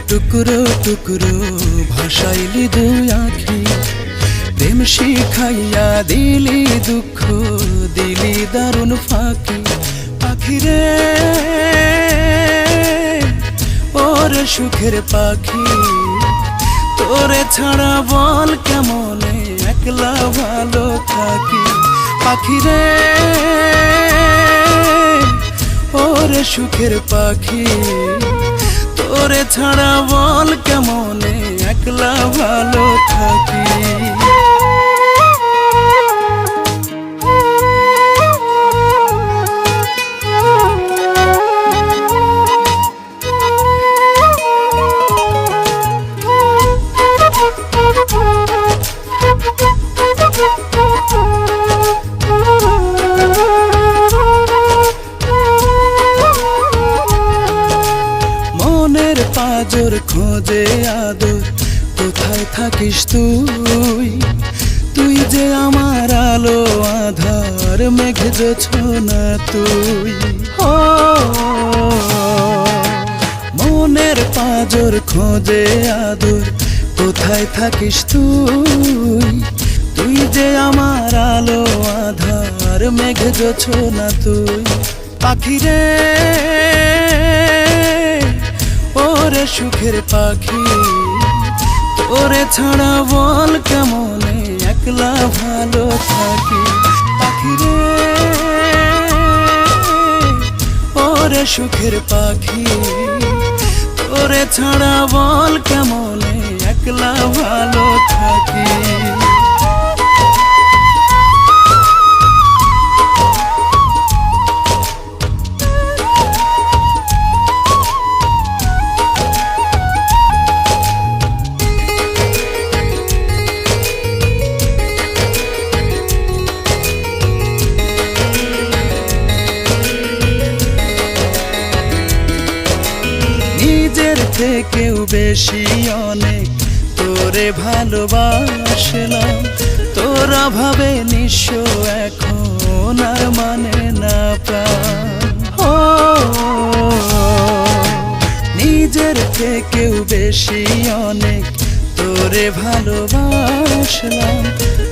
টুকরো টুকরো ভাসাইলি দুই আখি, প্রেম শিখাইয়া দিলি দুঃখ দিলি দারুণ ফাঁকি। পাখিরে ওরে সুখের পাখি, তোরে ছাড়া বল কেমনে একলা ভালো থাকি। পাখিরে ওরে সুখের পাখি, তোরে ছাড়া বল কেমনে একলা ভালো থাকি। মনের পাজর খোঁজে আদর, কোথায় থাকিস তুই? তুই যে আমার আলো আধার, মেঘে জোছনা তুই। ও মনের পাজর খোঁজে আদর, কোথায় থাকিস তুই? তুই যে আমার আলো আধার, মেঘে জোছনা তুই। পাখিরে ওরে সুখের পাখি, তোরে ছাড়া বল কেমনে একলা ভালো থাকি। পাখিরে ওরে সুখের পাখি, তোরে ছাড়া বল কেমনে একলা ভালো থাকি। নিজের থেকেও বেশি অনেক তোরে ভালোবাসলাম, তোরা ভাবে নিঃস্ব এখন আর মানে না প্রাণ। ও নিজের থেকেও বেশি অনেক তোরে ভালোবাসলাম,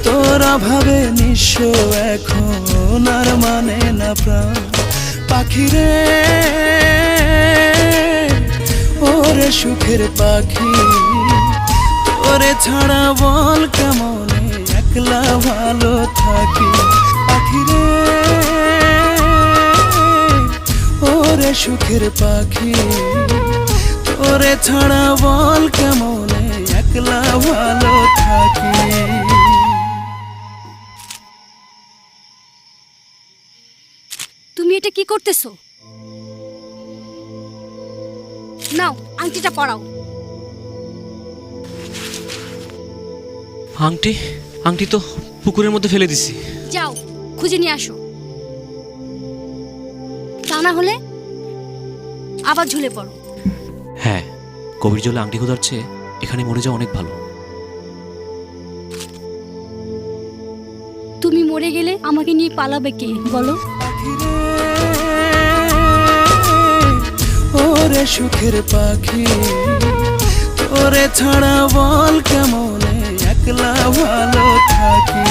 তোরা ভাবে নিঃস্ব এখন আর মানে না প্রাণ। পাখিরে ওরে সুখের পাখি, তোরে ছাড়া বল কেমনে একলা ভালো থাকি। পাখিরে ওরে সুখের পাখি, তোরে ছাড়া বল কেমনে একলা ভালো থাকি। তুমি এটা কি করতেছো? নাও আংটিটা পরাও। আংটি? আংটি তো পুকুরের মধ্যে ফেলে দিছি। যাও খুঁজে নিয়ে আসো, তা না হলে আবার ঝুলে পড়ো। হ্যাঁ, কবির জলে আংটি খোঁজার চেয়ে এখানে মরে যাওয়া অনেক ভালো। তুমি মরে গেলে আমাকে নিয়ে পালাবে কে বলো? ওরে সুখের পাখি, তোরে ছাড়া বল কেমনে একলা ভালো থাকি।